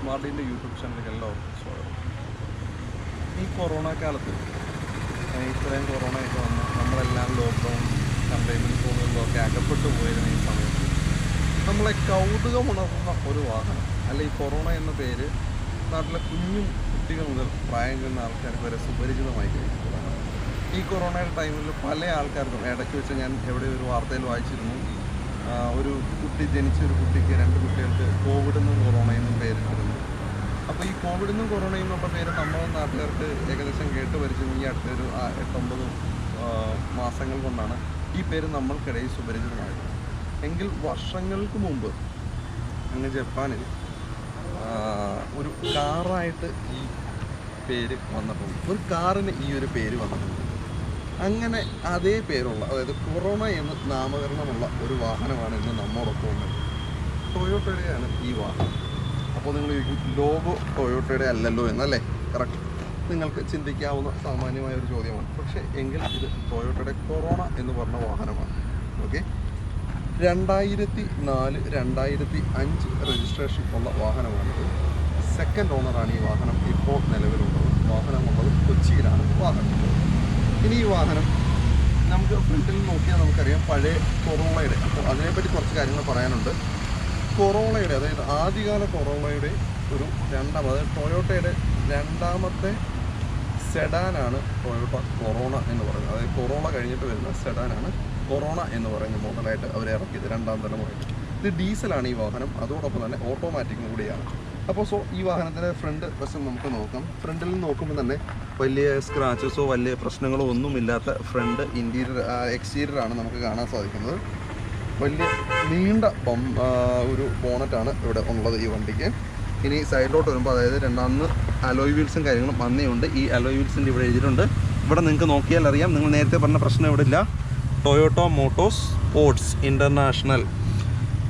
സ്മാർട്ടിൻ്റെ YouTube ചാനലിലേക്ക് എല്ലാവർക്കും സ്വാഗതം. ഈ കൊറോണ കാലത്ത് ഇത്രയും കൊറോണയൊക്കെ വന്ന് നമ്മളെല്ലാം ലോക്ക്ഡൗൺ കണ്ടെയ്ൻമെൻറ്റ് സോണുകളിലൊക്കെ അകപ്പെട്ടു പോയിരുന്ന ഈ സമയത്ത് നമ്മളെ കൗതുകമുണർന്ന ഒരു വാഹനം അല്ലെ ഈ കൊറോണ എന്ന പേര് നാട്ടിലെ കുഞ്ഞു കുട്ടികൾ മുതൽ പ്രായം ചെന്ന ആൾക്കാർക്ക് വരെ സുപരിചിതമായി കഴിഞ്ഞിട്ടുള്ളതാണ്. ഈ കൊറോണയുടെ ടൈമിൽ പല ആൾക്കാർക്കും ഇടയ്ക്ക് വെച്ച് ഞാൻ എവിടെ ഒരു വാർത്തയിൽ വായിച്ചിരുന്നു, ഒരു കുട്ടി ജനിച്ച ഒരു കുട്ടിക്ക് 2 കുട്ടികൾക്ക് കോവിഡെന്നും കൊറോണയെന്നും പേരിട്ടിരുന്നു. അപ്പോൾ ഈ കോവിഡെന്നും കൊറോണയും എന്നുള്ള പേര് നമ്മുടെ നാട്ടുകാർക്ക് ഏകദേശം കേട്ട് പരിചയം ഈ അടുത്തൊരു 8-9 മാസങ്ങൾ കൊണ്ടാണ് ഈ പേര് നമ്മൾക്കിടയിൽ സുപരിചിതമായത്. എങ്കിൽ വർഷങ്ങൾക്ക് മുമ്പ് അങ്ങ് ജപ്പാനിൽ ഒരു കാറായിട്ട് ഈ പേര് വന്നിട്ടുണ്ട്. ഒരു കാറിന് ഈ ഒരു പേര് വന്നിട്ടുണ്ട്. അങ്ങനെ അതേ പേരുള്ള, അതായത് കൊറോണ എന്ന് നാമകരണമുള്ള ഒരു വാഹനമാണ് ഇന്ന് നമ്മോടൊപ്പം ഉള്ളത്. ടൊയോട്ടയുടെയാണ് ഈ വാഹനം. അപ്പോൾ നിങ്ങൾ ലോഗോ ടൊയോട്ടയുടെ അല്ലല്ലോ എന്നല്ലേ? കറക്റ്റ്, നിങ്ങൾക്ക് ചിന്തിക്കാവുന്ന സാമാന്യമായ ഒരു ചോദ്യമാണ്. പക്ഷേ എങ്കിൽ ഇത് ടൊയോട്ടയുടെ കൊറോണ എന്ന് പറഞ്ഞ വാഹനമാണ്. ഓക്കെ, 2004-2005 രജിസ്ട്രേഷൻ ഉള്ള വാഹനമാണിത്. സെക്കൻഡ് ഓണറാണ് ഈ വാഹനം ഇപ്പോൾ നിലവിലുള്ളത്. വാഹനമുള്ളത് കൊച്ചിയിലാണ് വാഹനം. ഇനി ഈ വാഹനം നമുക്ക് ഫ്രണ്ടിൽ നോക്കിയാൽ നമുക്കറിയാം പഴയ കൊറോളയുടെ, അപ്പോൾ അതിനെപ്പറ്റി കുറച്ച് കാര്യങ്ങൾ പറയാനുണ്ട്. കൊറോളയുടെ, അതായത് ആദ്യകാല കൊറോളയുടെ ഒരു അതായത് ടൊയോട്ടയുടെ രണ്ടാമത്തെ സെഡാനാണ് ടൊയോട്ട കൊറോണ എന്ന് പറയുന്നത്. അതായത് കൊറോള കഴിഞ്ഞിട്ട് വരുന്ന സെഡാനാണ് കൊറോണ എന്ന് പറയുന്ന മോഡലായിട്ട് അവർ ഇറക്കിയത്, 2ാം തലമുറയിൽ. ഇത് ഡീസലാണ് ഈ വാഹനം, അതോടൊപ്പം തന്നെ ഓട്ടോമാറ്റിക്കും കൂടിയാണ്. അപ്പോൾ ഈ വാഹനത്തിൻ്റെ ഫ്രണ്ട് വശം നമുക്ക് നോക്കാം. ഫ്രണ്ടിൽ നിന്ന് നോക്കുമ്പോൾ തന്നെ വലിയ സ്ക്രാച്ചസോ വലിയ പ്രശ്നങ്ങളോ ഒന്നുമില്ലാത്ത ഫ്രണ്ട് എക്സ്റ്റീരിയറാണ് നമുക്ക് കാണാൻ സാധിക്കുന്നത്. വലിയ നീണ്ട ഒരു ബോണറ്റാണ് ഇവിടെ ഉള്ളത് ഈ വണ്ടിക്ക്. ഇനി സൈഡിലോട്ട് വരുമ്പോൾ, അതായത് അന്ന് അലോയ് വീൽസും കാര്യങ്ങളും വന്നേയുണ്ട്. ഈ അലോയ് വീൽസിൻ്റെ ഇവിടെ എഴുതിയിട്ടുണ്ട്. ഇവിടെ നിങ്ങൾക്ക് നോക്കിയാൽ അറിയാം, നിങ്ങൾ നേരത്തെ പറഞ്ഞ പ്രശ്നം ഇവിടെ ഇല്ല. Toyota Motors sports international.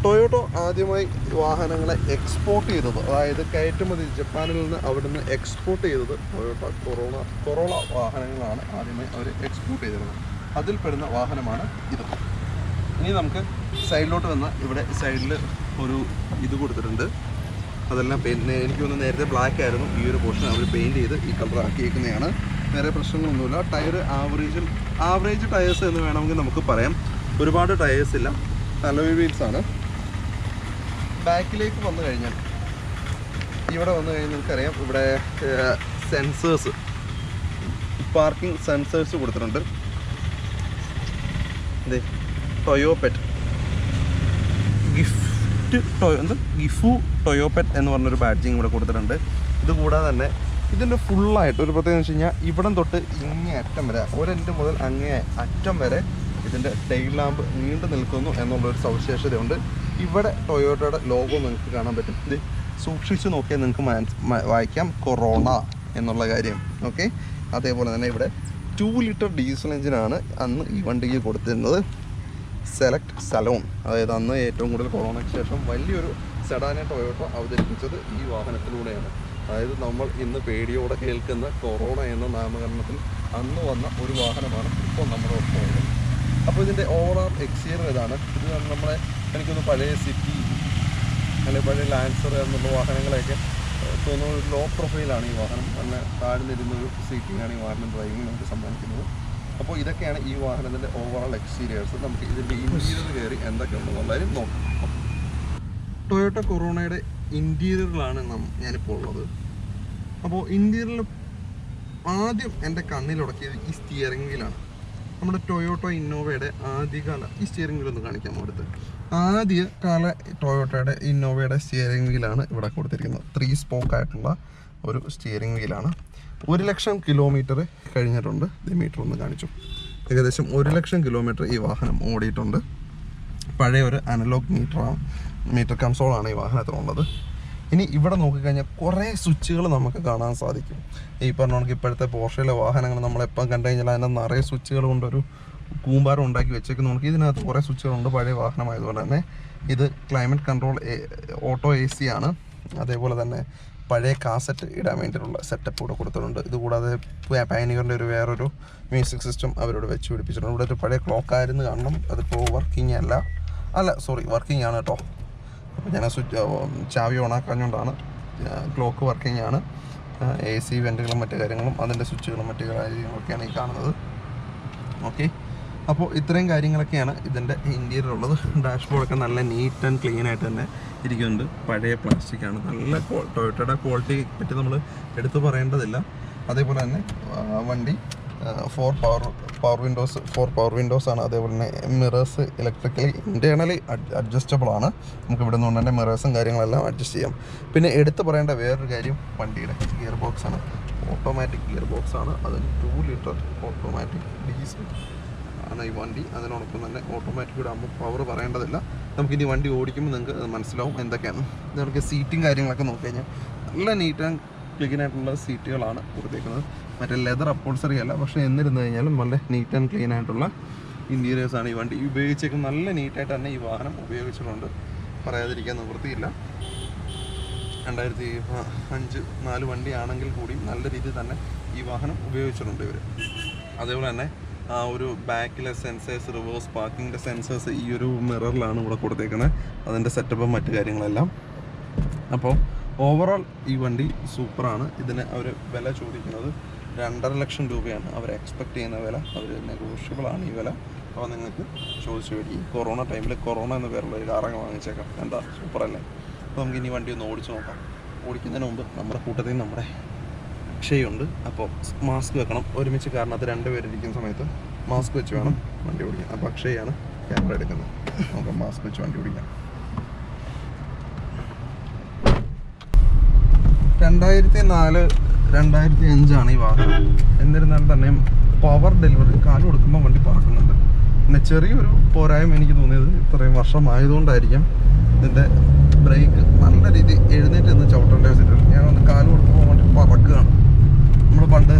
Toyota ആദ്യമായി വാഹനങ്ങളെ എക്സ്പോർട്ട് ചെയ്തത്, അതായത് കയറ്റുമതി ജപ്പാനിൽ നിന്ന് അവിടുന്ന് എക്സ്പോർട്ട് ചെയ്തത് ടൊയോട്ട കൊറോള വാഹനങ്ങളാണ് ആദ്യമായി അവർ എക്സ്പോർട്ട് ചെയ്തിരുന്നത്. അതിൽപ്പെടുന്ന വാഹനമാണ് ഇത്. ഇനി നമുക്ക് സൈഡിലോട്ട് വന്ന ഇവിടെ സൈഡിൽ ഒരു ഇത് കൊടുത്തിട്ടുണ്ട്. അതെല്ലാം എനിക്ക് തോന്നുന്നു നേരത്തെ ബ്ലാക്ക് ആയിരുന്നു, ഈ ഒരു പോർഷൻ അവർ പെയിൻറ്റ് ചെയ്ത് ഈ കളർ ആക്കിയേക്കുന്നതാണ്. വേറെ പ്രശ്നങ്ങളൊന്നുമില്ല. ടയർ ആവറേജ് ടയേഴ്സ് എന്ന് വേണമെങ്കിൽ നമുക്ക് പറയാം. ഒരുപാട് ടയേഴ്സ് ഇല്ല, അലോയ് വീൽസ് ആണ്. ബാക്കിലേക്ക് വന്നു കഴിഞ്ഞാൽ, ഇവിടെ വന്നു കഴിഞ്ഞാൽ നിങ്ങൾക്കറിയാം ഇവിടെ സെൻസേഴ്സ്, പാർക്കിംഗ് സെൻസേഴ്സ് കൊടുത്തിട്ടുണ്ട്. ഇത് ടൊയോപെറ്റ് ഗിഫു ടൊയോപെറ്റ് എന്ന് പറഞ്ഞൊരു ബാഡ്ജിങ് ഇവിടെ കൊടുത്തിട്ടുണ്ട്. ഇതുകൂടാതെ തന്നെ ഇതിൻ്റെ ഫുള്ളായിട്ട് ഒരു പ്രത്യേകത എന്ന് വെച്ച് കഴിഞ്ഞാൽ ഇവിടം തൊട്ട് ഇങ്ങേ അറ്റം വരെ, ഒരെൻഡ് മുതൽ അങ്ങേ അറ്റം വരെ ഇതിൻ്റെ ടെയിൽ ലാമ്പ് നീണ്ടു നിൽക്കുന്നു എന്നുള്ളൊരു സവിശേഷതയുണ്ട്. ഇവിടെ ടൊയോട്ടയുടെ ലോഗോ നിങ്ങൾക്ക് കാണാൻ പറ്റും. ഇത് സൂക്ഷിച്ച് നോക്കിയാൽ നിങ്ങൾക്ക് വായിക്കാം കൊറോണ എന്നുള്ള കാര്യം. ഓക്കെ, അതേപോലെ തന്നെ ഇവിടെ 2 ലിറ്റർ ഡീസൽ എഞ്ചിനാണ് അന്ന് ഈ വണ്ടിക്ക് കൊടുത്തിരുന്നത്. സെലക്ട് സലോൺ, അതായത് അന്ന് ഏറ്റവും കൂടുതൽ കൊറോണയ്ക്ക് ശേഷം വലിയൊരു സെഡാനെ ടൊയോട്ടോ അവതരിപ്പിച്ചത് ഈ വാഹനത്തിലൂടെയാണ്. അതായത് നമ്മൾ ഇന്ന് പേടിയോടെ കേൾക്കുന്ന കൊറോണ എന്ന നാമകരണത്തിൽ അന്ന് വന്ന ഒരു വാഹനമാണ് ഇപ്പോൾ നമ്മുടെ ഒപ്പം. അപ്പോൾ ഇതിൻ്റെ ഓവറോൾ എക്സ്റ്റീരിയർ ഇതാണ്. ഇത് നമ്മളെ എനിക്കൊന്ന് പഴയ സിറ്റി അല്ലെങ്കിൽ പഴയ ലാൻസർ എന്നുള്ള വാഹനങ്ങളെയൊക്കെ തോന്നുന്ന ഒരു ലോ പ്രൊഫൈലാണ് ഈ വാഹനം. നല്ല താഴ്ന്നിരുന്നൊരു സീറ്റിംഗാണ് ഈ വാഹനം ഡ്രൈവിംഗ് നമുക്ക് സമ്മാനിക്കുന്നത്. അപ്പോൾ ഇതൊക്കെയാണ് ഈ വാഹനത്തിൻ്റെ ഓവറോൾ എക്സ്റ്റീരിയേഴ്സ്. നമുക്ക് ഇതിൻ്റെ ഇൻറ്റീരിയർ കയറി എന്തൊക്കെയുണ്ടെന്നുള്ളതിന് നോക്കാം. ടൊയോട്ട കൊറോണയുടെ ഇൻറ്റീരിയറിലാണ് ഞാനിപ്പോൾ ഉള്ളത്. അപ്പോൾ ഇൻറ്റീരിയറിൽ ആദ്യം എൻ്റെ കണ്ണിലുടക്കിയത് ഈ സ്റ്റിയറിംഗ് വീലാണ്. നമ്മുടെ ടൊയോട്ടോ ഇന്നോവയുടെ ആദ്യകാല ഈ സ്റ്റിയറിംഗ് വീൽ ഒന്ന് കാണിക്കാം. അടുത്ത് ആദ്യകാല ടൊയോട്ടയുടെ ഇന്നോവയുടെ സ്റ്റിയറിംഗ് വീലാണ് ഇവിടെ കൊടുത്തിരിക്കുന്നത്. 3 സ്പോക്കായിട്ടുള്ള ഒരു സ്റ്റിയറിംഗ് വീലാണ്. 1,00,000 കിലോമീറ്റർ കഴിഞ്ഞിട്ടുണ്ട്. ഇത് മീറ്റർ ഒന്ന് കാണിച്ചു. ഏകദേശം 1,00,000 കിലോമീറ്റർ ഈ വാഹനം ഓടിയിട്ടുണ്ട്. പഴയ ഒരു അനലോഗ് മീറ്റർ കൺസോളാണ് ഈ വാഹനത്തിനുള്ളത്. ഇനി ഇവിടെ നോക്കിക്കഴിഞ്ഞാൽ കുറേ സ്വിച്ചുകൾ നമുക്ക് കാണാൻ സാധിക്കും. ഈ പറഞ്ഞ കണക്ക് ഇപ്പോഴത്തെ പോർഷയിലെ വാഹനങ്ങൾ നമ്മളെപ്പം കണ്ടു കഴിഞ്ഞാൽ അതിനകത്ത് നിറയെ സ്വിച്ചുകൾ കൊണ്ടൊരു കൂമ്പാരം ഉണ്ടാക്കി വെച്ചേക്കുന്ന നമുക്ക് ഇതിനകത്ത് കുറേ സ്വിച്ചുകളുണ്ട്. പഴയ വാഹനമായതുകൊണ്ട് തന്നെ ഇത് ക്ലൈമറ്റ് കൺട്രോൾ ഓട്ടോ AC ആണ്. അതേപോലെ തന്നെ പഴയ കാസറ്റ് ഇടാൻ വേണ്ടിയിട്ടുള്ള സെറ്റപ്പ് ഇവിടെ കൊടുത്തിട്ടുണ്ട്. ഇതുകൂടാതെ പയനിയറിൻ്റെ വേറൊരു മ്യൂസിക് സിസ്റ്റം അവരോട് വെച്ച് പിടിപ്പിച്ചിട്ടുണ്ട്. ഇവിടെ ഒരു പഴയ ക്ലോക്ക് ആയിരുന്നു കാണണം, അതിപ്പോൾ വർക്കിംഗ് വർക്കിംഗ് ആണ് കേട്ടോ. അപ്പോൾ ഞാൻ ചാവി ഓണാക്കാഞ്ഞുകൊണ്ടാണ് ക്ലോക്ക് വർക്കിംഗ് ആണ്. AC വെൻറ്റുകളും മറ്റു കാര്യങ്ങളും അതിൻ്റെ സ്വിച്ചുകളും മറ്റു കാര്യങ്ങളൊക്കെയാണ് ഈ കാണുന്നത്. ഓക്കെ, അപ്പോൾ ഇത്രയും കാര്യങ്ങളൊക്കെയാണ് ഇതിൻ്റെ ഇൻറ്റീരിയർ ഉള്ളത്. ഡാഷ്ബോർഡൊക്കെ നല്ല നീറ്റ് ആൻഡ് ക്ലീൻ ആയിട്ട് തന്നെ ഇരിക്കുന്നുണ്ട്. പഴയ പ്ലാസ്റ്റിക്കാണ്. നല്ല ടൊയോട്ടയുടെ ക്വാളിറ്റിയെ പറ്റി നമ്മൾ എടുത്തു പറയേണ്ടതില്ല. അതേപോലെ തന്നെ വണ്ടി 4 പവർ വിൻഡോസ് ആണ്. അതേപോലെ തന്നെ മിറേഴ്സ് ഇലക്ട്രിക്കലി ഇൻറ്റേർണലി അഡ്ജസ്റ്റബിൾ ആണ്. നമുക്ക് ഇവിടെ നിന്ന് തന്നെ മിറേഴ്സും കാര്യങ്ങളെല്ലാം അഡ്ജസ്റ്റ് ചെയ്യാം. പിന്നെ എടുത്തു പറയേണ്ട വേറൊരു കാര്യം പണ്ടിയുടെ ഗിയർ ബോക്സ് ആണ്. ഓട്ടോമാറ്റിക് ഗിയർ ബോക്സ് ആണ്. അതിന് 2 ലിറ്റർ ഓട്ടോമാറ്റിക് ഡീസൽ ആണ് ഈ വണ്ടി. അതിനോടൊപ്പം തന്നെ ഓട്ടോമാറ്റിക് കൂടെ ആകുമ്പോൾ പവർ പറയേണ്ടതില്ല. നമുക്കിനി വണ്ടി ഓടിക്കുമ്പോൾ നിങ്ങൾക്ക് മനസ്സിലാവും എന്തൊക്കെയാണ്. നിങ്ങൾക്ക് സീറ്റും കാര്യങ്ങളൊക്കെ നോക്കിക്കഴിഞ്ഞാൽ നല്ല നീറ്റ് ആൻഡ് ക്ലീൻ ആയിട്ടുള്ള സീറ്റുകളാണ് കൊടുത്തേക്കുന്നത്. മറ്റേ ലെതർ അപ്പോൾസറി അല്ല, പക്ഷേ എന്നിരുന്നു കഴിഞ്ഞാലും നല്ല നീറ്റ് ആൻഡ് ക്ലീൻ ആയിട്ടുള്ള ഇൻറ്റീരിയേഴ്സാണ് ഈ വണ്ടി ഉപയോഗിച്ചേക്കുന്നത്. നല്ല നീറ്റായിട്ട് തന്നെ ഈ വാഹനം ഉപയോഗിച്ചിട്ടുണ്ട്, പറയാതിരിക്കാൻ നിവൃത്തിയില്ല. 2005-4 വണ്ടിയാണെങ്കിൽ കൂടി നല്ല രീതിയിൽ തന്നെ ഈ വാഹനം ഉപയോഗിച്ചിട്ടുണ്ട് ഇവർ. അതേപോലെ തന്നെ ഒരു ബാക്കിലെ സെൻസേഴ്സ്, റിവേഴ്സ് പാർക്കിങ്ങിൻ്റെ സെൻസേഴ്സ് ഈ ഒരു മിററിലാണ് ഇവിടെ കൊടുത്തേക്കുന്നത്. അതിൻ്റെ സെറ്റപ്പും മറ്റു കാര്യങ്ങളെല്ലാം. അപ്പോൾ ഓവറോൾ ഈ വണ്ടി സൂപ്പറാണ്. ഇതിന് അവർ വില ചോദിക്കുന്നത് 2.5 ലക്ഷം രൂപയാണ് അവർ എക്സ്പെക്റ്റ് ചെയ്യുന്ന വില. അവർ നെഗോഷ്യബിളാണ് ഈ വില. അപ്പോൾ നിങ്ങൾക്ക് ചോദിച്ചു മേടിക്കും. കൊറോണ ടൈമിൽ കൊറോണ എന്ന പേരുള്ള ഒരു കാറങ്ങ് വാങ്ങിച്ചേക്കാം. എന്താ സൂപ്പറല്ലേ? അപ്പോൾ നമുക്ക് ഇനി വണ്ടി ഒന്ന് ഓടിച്ച് നോക്കാം. ഓടിക്കുന്നതിന് മുമ്പ് നമ്മുടെ കൂട്ടത്തിൽ നമ്മുടെ അക്ഷയുണ്ട്. അപ്പോൾ മാസ്ക് വെക്കണം ഒരുമിച്ച്. കാരണം അത് 2 പേരിരിക്കുന്ന സമയത്ത് മാസ്ക് വെച്ച് വേണം വണ്ടി ഓടിക്കാൻ. അപ്പോൾ അക്ഷയാണ് ക്യാമറ എടുക്കുന്നത്. നമുക്ക് മാസ്ക് വെച്ച് വണ്ടി ഓടിക്കാം. 2004-2005 ഈ വാഹനം. എന്നിരുന്നാൽ തന്നെ പവർ ഡെലിവറി കാല് കൊടുക്കുമ്പോൾ വണ്ടി പറക്കുന്നുണ്ട്. പിന്നെ ചെറിയൊരു പോരായ്മ എനിക്ക് തോന്നിയത് ഇത്രയും വർഷമായതുകൊണ്ടായിരിക്കാം. ഇതിൻ്റെ ബ്രേക്ക് നല്ല രീതി എഴുന്നേറ്റ് നിന്ന് ചവിട്ടേണ്ട വെച്ചിട്ടുണ്ട്. ഞാനൊന്ന് കാല് കൊടുക്കുമ്പോൾ വണ്ടി പറക്കുകയാണ്. നമ്മൾ പണ്ട്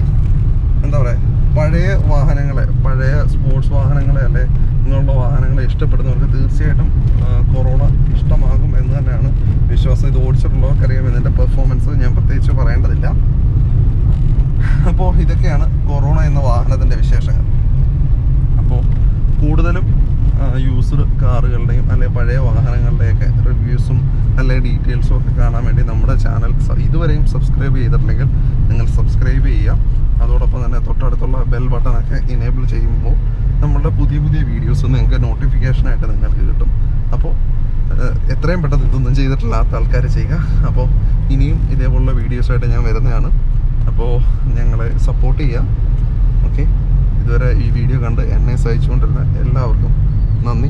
എന്താ പറയുക, പഴയ വാഹനങ്ങളെ, പഴയ സ്പോർട്സ് വാഹനങ്ങളെ അല്ലെ ഇങ്ങനെയുള്ള വാഹനങ്ങളെ ഇഷ്ടപ്പെടുന്നവർക്ക് തീർച്ചയായിട്ടും കൊറോണ ഇഷ്ടമാകും എന്ന് തന്നെയാണ് വിശ്വാസം. ഇത് ഓടിച്ചിട്ടുള്ളവർക്കറിയാം ഇതിൻ്റെ പെർഫോമൻസ്, ഞാൻ പ്രത്യേകിച്ച് പറയേണ്ടതില്ല. അപ്പോൾ ഇതൊക്കെയാണ് കൊറോണ എന്ന വാഹനത്തിൻ്റെ വിശേഷങ്ങൾ. അപ്പോൾ കൂടുതലും യൂസ്ഡ് കാറുകളുടെയും അല്ലെങ്കിൽ പഴയ വാഹനങ്ങളുടെയൊക്കെ റിവ്യൂസും അല്ലെങ്കിൽ ഡീറ്റെയിൽസും ഒക്കെ കാണാൻ വേണ്ടി നമ്മുടെ ചാനൽ ഇതുവരെയും സബ്സ്ക്രൈബ് ചെയ്തിട്ടില്ലെങ്കിൽ നിങ്ങൾ സബ്സ്ക്രൈബ് ചെയ്യുക. അതോടൊപ്പം തന്നെ തൊട്ടടുത്തുള്ള ബെൽ ബട്ടണൊക്കെ ഇനേബിൾ ചെയ്യുമ്പോൾ നമ്മളുടെ പുതിയ പുതിയ വീഡിയോസ് നിങ്ങൾക്ക് നോട്ടിഫിക്കേഷനായിട്ട് നിങ്ങൾക്ക് കിട്ടും. അപ്പോൾ എത്രയും പെട്ടെന്ന് ഇതൊന്നും ചെയ്തിട്ടില്ലാത്ത ആൾക്കാർ ചെയ്യുക. അപ്പോൾ ഇനിയും ഇതേപോലുള്ള വീഡിയോസായിട്ട് ഞാൻ വരുന്നതാണ്. അപ്പോൾ ഞങ്ങളെ സപ്പോർട്ട് ചെയ്യുക. ഓക്കെ, ഇതുവരെ ഈ വീഡിയോ കണ്ട് എന്നെ സഹായിച്ചുകൊണ്ടിരുന്ന എല്ലാവർക്കും നന്ദി.